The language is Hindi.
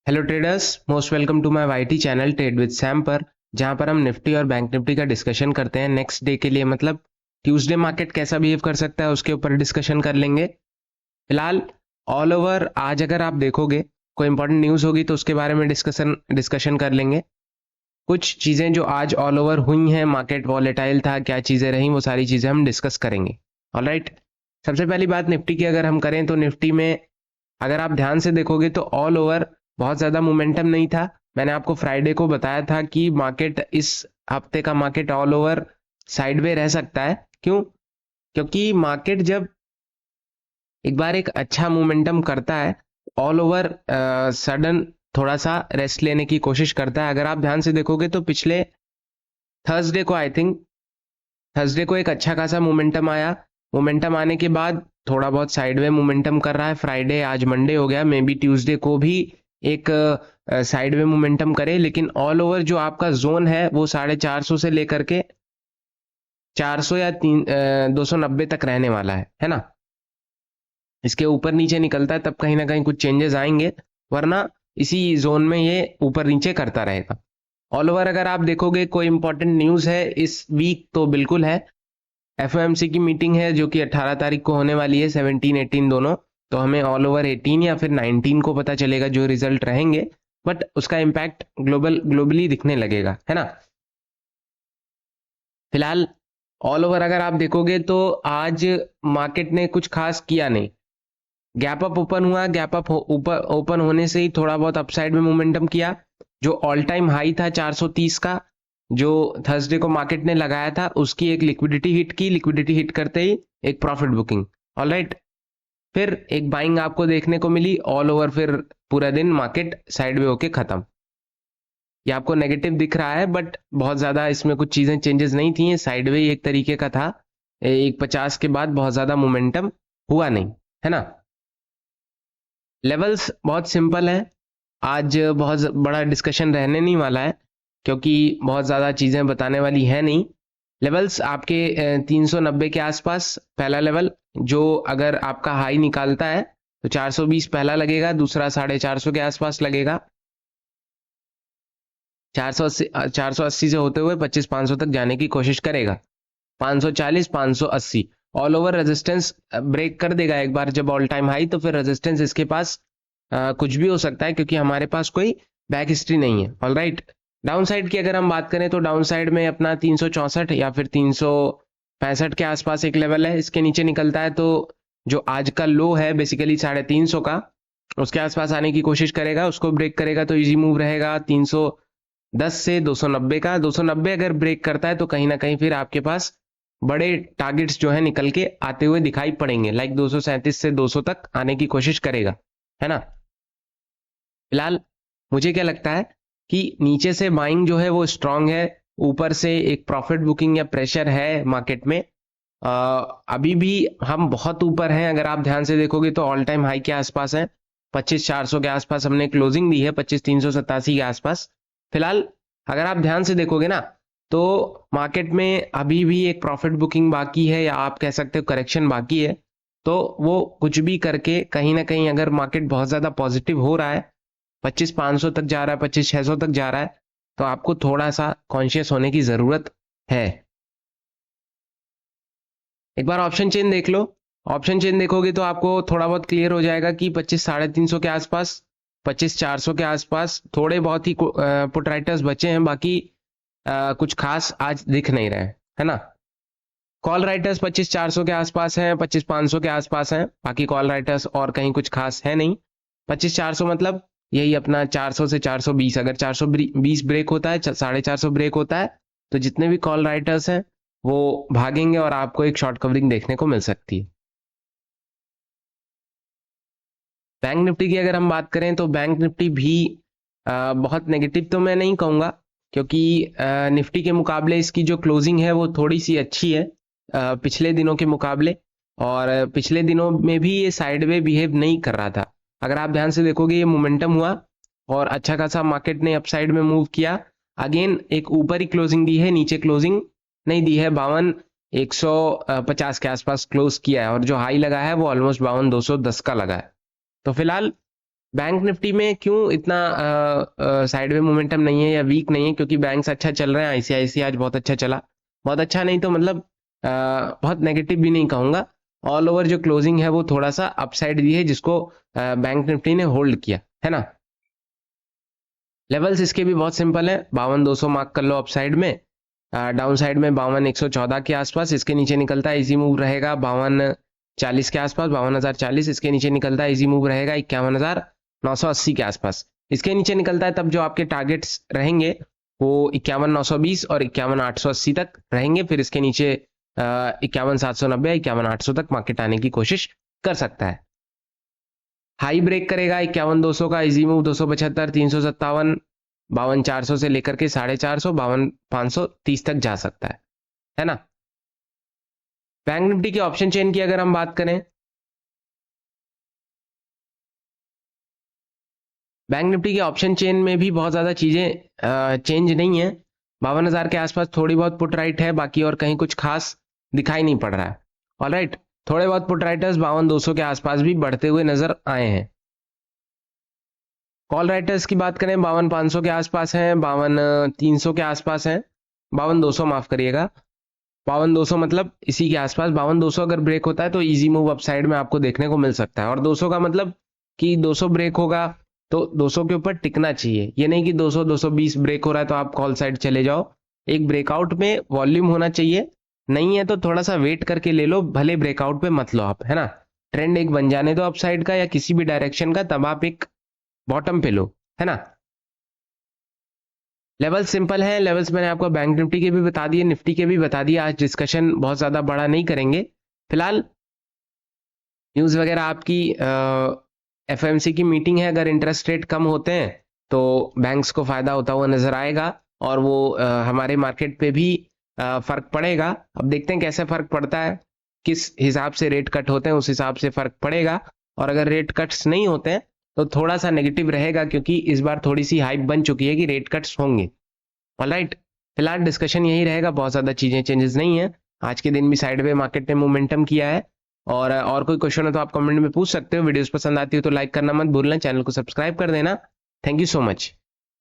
Hello traders, most welcome to my YT channel trade with Sam पर, जहां पर हम निफ्टी और बैंक निफ्टी का डिस्कशन करते हैं नेक्स्ट डे के लिए। मतलब ट्यूसडे मार्केट कैसा बिहेव कर सकता है उसके ऊपर डिस्कशन कर लेंगे। फिलहाल ऑल ओवर आज अगर आप देखोगे कोई इंपॉर्टेंट न्यूज़ होगी तो उसके बारे में डिस्कशन कर लेंगे। कुछ चीज़ें जो आज ऑल ओवर हुई हैं, मार्केट वॉलेटाइल था, क्या चीज़ें रहीं, वो सारी चीज़ें हम डिस्कस करेंगे। ऑलराइट, सबसे पहली बात निफ्टी की अगर हम करें तो निफ्टी में अगर आप ध्यान से देखोगे तो ऑल ओवर बहुत ज़्यादा मोमेंटम नहीं था। मैंने आपको फ्राइडे को बताया था कि मार्केट इस हफ्ते का मार्केट ऑल ओवर साइडवे रह सकता है। क्यों? क्योंकि मार्केट जब एक बार एक अच्छा मोमेंटम करता है, ऑल ओवर सडन थोड़ा सा रेस्ट लेने की कोशिश करता है। अगर आप ध्यान से देखोगे तो पिछले थर्सडे को आई थिंक थर्सडे को एक अच्छा खासा मोमेंटम आया। मोमेंटम आने के बाद थोड़ा बहुत साइडवे मोमेंटम कर रहा है। फ्राइडे, आज मंडे हो गया, मे बी ट्यूसडे को भी एक साइडवे मोमेंटम करे, लेकिन ऑल ओवर जो आपका जोन है वो 450 से लेकर के 400 या 290 तक रहने वाला है ना। इसके ऊपर नीचे निकलता है तब कहीं ना कहीं कुछ चेंजेस आएंगे, वरना इसी जोन में ये ऊपर नीचे करता रहेगा। ऑल ओवर अगर आप देखोगे कोई इंपॉर्टेंट न्यूज़ है इस वीक तो बिल्कुल है। एफओएमसी की मीटिंग है जो कि 18 तारीख को होने वाली है, 17 18 दोनों। तो हमें ऑल ओवर 18 या फिर 19 को पता चलेगा जो रिजल्ट रहेंगे, बट उसका इम्पैक्ट ग्लोबली दिखने लगेगा, है ना। फिलहाल ऑल ओवर अगर आप देखोगे तो आज मार्केट ने कुछ खास किया नहीं। गैप अप ओपन हुआ, गैप अप ऊपर ओपन होने से ही थोड़ा बहुत अपसाइड में मोमेंटम किया। जो ऑल टाइम हाई था 430 का, जो थर्सडे को मार्केट ने लगाया था, उसकी एक लिक्विडिटी हिट की। लिक्विडिटी हिट करते ही एक प्रॉफिट बुकिंग। ऑलराइट, फिर एक बाइंग आपको देखने को मिली। ऑल ओवर फिर पूरा दिन मार्केट साइडवे होके खत्म। ये आपको नेगेटिव दिख रहा है, बट बहुत ज्यादा इसमें कुछ चीजें चेंजेस नहीं थी। साइडवे एक तरीके का था। 150 के बाद बहुत ज्यादा मोमेंटम हुआ नहीं, है ना। लेवल्स बहुत सिंपल है। आज बहुत बड़ा डिस्कशन रहने नहीं वाला है, क्योंकि बहुत ज़्यादा चीज़ें बताने वाली है नहीं। लेवल्स आपके 390 के आसपास पहला लेवल, जो अगर आपका हाई निकालता है तो 420 पहला लगेगा, दूसरा 450 के आसपास लगेगा। 480 से होते हुए 2500 तक जाने की कोशिश करेगा। 540 580 ऑल ओवर रेजिस्टेंस ब्रेक कर देगा एक बार जब ऑल टाइम हाई, तो फिर रेजिस्टेंस इसके पास कुछ भी हो सकता है, क्योंकि हमारे पास कोई बैक हिस्ट्री नहीं है। ऑल राइट, डाउन साइड की अगर हम बात करें तो डाउन साइड में अपना 364 या फिर 365 के आसपास एक लेवल है। इसके नीचे निकलता है तो जो आज का लो है बेसिकली 350 का, उसके आसपास आने की कोशिश करेगा। उसको ब्रेक करेगा तो इजी मूव रहेगा 310 से 290 का। 290 अगर ब्रेक करता है तो कहीं ना कहीं फिर आपके पास बड़े टारगेट्स जो है निकल के आते हुए दिखाई पड़ेंगे। लाइक 237 से 200 तक आने की कोशिश करेगा, है ना। फिलहाल मुझे क्या लगता है कि नीचे से बाइंग जो है वो स्ट्रांग है, ऊपर से एक प्रॉफिट बुकिंग या प्रेशर है मार्केट में। अभी भी हम बहुत ऊपर हैं। अगर आप ध्यान से देखोगे तो ऑल टाइम हाई के आसपास है, 25,400 के आसपास हमने क्लोजिंग दी है, 25,387 के आसपास। फिलहाल अगर आप ध्यान से देखोगे ना तो मार्केट में अभी भी एक प्रॉफिट बुकिंग बाकी है, या आप कह सकते हो करेक्शन बाकी है। तो वो कुछ भी करके कहीं ना कहीं अगर मार्केट बहुत ज्यादा पॉजिटिव हो रहा है, 25,500 तक जा रहा है, 25,600 तक जा रहा है, तो आपको थोड़ा सा कॉन्शियस होने की जरूरत है। एक बार ऑप्शन चेन देख लो। ऑप्शन चेन देखोगे तो आपको थोड़ा बहुत क्लियर हो जाएगा कि 25,350 के आसपास, 25,400 के आसपास थोड़े बहुत ही पुट राइटर्स बचे हैं। बाकी कुछ खास आज दिख नहीं रहे, है ना। कॉल राइटर्स 25,400 के आसपास हैं, 25,500 के आसपास हैं। बाकी कॉल राइटर्स और कहीं कुछ खास है नहीं। 25,400 मतलब यही अपना 400 से 420। अगर 420 ब्रेक होता है, 450 ब्रेक होता है, तो जितने भी कॉल राइटर्स हैं वो भागेंगे और आपको एक शॉर्ट कवरिंग देखने को मिल सकती है। बैंक निफ्टी की अगर हम बात करें तो बैंक निफ्टी भी बहुत नेगेटिव तो मैं नहीं कहूंगा, क्योंकि निफ्टी के मुकाबले इसकी जो क्लोजिंग है वो थोड़ी सी अच्छी है पिछले दिनों के मुकाबले। और पिछले दिनों में भी ये साइडवे बिहेव नहीं कर रहा था। अगर आप ध्यान से देखोगे ये मोमेंटम हुआ और अच्छा खासा मार्केट ने अपसाइड में मूव किया। अगेन एक ऊपर ही क्लोजिंग दी है, नीचे क्लोजिंग नहीं दी है। 52,150 के आसपास क्लोज किया है, और जो हाई लगा है वो ऑलमोस्ट 52,210 का लगा है। तो फिलहाल बैंक निफ्टी में क्यों इतना साइडवे मोमेंटम नहीं है या वीक नहीं है, क्योंकि बैंक्स अच्छा चल रहे हैं। आईसीआईसी आज बहुत अच्छा चला, बहुत अच्छा नहीं तो मतलब बहुत नेगेटिव भी नहीं कहूंगा। ऑल ओवर जो क्लोजिंग है वो थोड़ा सा अपसाइड दी है, जिसको बैंक निफ्टी ने होल्ड किया है ना। लेवल्स इसके भी बहुत सिंपल है, 52,200 मार्क कर लो अपसाइड में, डाउन साइड में 52,114 के आसपास। इसके नीचे निकलता है इजी मूव रहेगा 52,040 के आसपास, 52,040। इसके नीचे निकलता है इजी मूव रहेगा 51,980 के आसपास। इसके नीचे निकलता है तब जो आपके टारगेट्स रहेंगे वो 51,920 और 51,880 तक रहेंगे। फिर इसके नीचे 51,790 51,800 तक मार्केट आने की कोशिश कर सकता है। हाई ब्रेक करेगा 51,200 का, इजी मूव 275, 357, 52,400 से लेकर के 450, 52,530 तक जा सकता है ना। बैंक निफ्टी के ऑप्शन चेन की अगर हम बात करें, बैंक निफ्टी के ऑप्शन चेन में भी बहुत ज्यादा चीजें चेंज नहीं है। 52,000 के आसपास थोड़ी बहुत पुट राइट है, बाकी और कहीं कुछ खास दिखाई नहीं पड़ रहा है। ऑलराइट, थोड़े बहुत पुट राइटर्स 52,200 के आसपास भी बढ़ते हुए नजर आए हैं। कॉल राइटर्स की बात करें 52,500 के आसपास हैं, 52,300 के आसपास हैं, 52,200 माफ करिएगा, 52,200 मतलब इसी के आसपास। 52,200 अगर ब्रेक होता है तो इजी मूव अपसाइड में आपको देखने को मिल सकता है। और 200 का मतलब कि 200 ब्रेक होगा तो 200 के ऊपर टिकना चाहिए, ये नहीं कि 200 220 ब्रेक हो रहा है तो आप कॉल साइड चले जाओ। एक ब्रेकआउट में वॉल्यूम होना चाहिए, नहीं है तो थोड़ा सा वेट करके ले लो, भले ब्रेकआउट पे मत लो आप, है ना। ट्रेंड एक बन जाने दो अपसाइड का या किसी भी डायरेक्शन का, तब आप एक बॉटम पे लो, है ना। लेवल सिंपल है, लेवल्स मैंने आपको बैंक निफ्टी के भी बता दिए, निफ्टी के भी बता दिए। आज डिस्कशन बहुत ज्यादा बड़ा नहीं करेंगे फिलहाल। न्यूज वगैरह आपकी एफएमसी की मीटिंग है, अगर इंटरेस्ट रेट कम होते हैं तो बैंक्स को फायदा होता हुआ नजर आएगा और वो हमारे मार्केट पे भी फर्क पड़ेगा। अब देखते हैं कैसे फर्क पड़ता है, किस हिसाब से रेट कट होते हैं उस हिसाब से फर्क पड़ेगा। और अगर रेट कट्स नहीं होते हैं तो थोड़ा सा नेगेटिव रहेगा, क्योंकि इस बार थोड़ी सी हाइप बन चुकी है कि रेट कट्स होंगे। ऑलराइट, फिलहाल डिस्कशन यही रहेगा, बहुत ज्यादा चीजें चेंजेस नहीं है। आज के दिन भी साइडवे मार्केट ने मोमेंटम किया है। और कोई क्वेश्चन हो तो आप कमेंट में पूछ सकते हो। वीडियोस पसंद आती हो तो लाइक करना मत भूलना, चैनल को सब्सक्राइब कर देना। Thank you so much.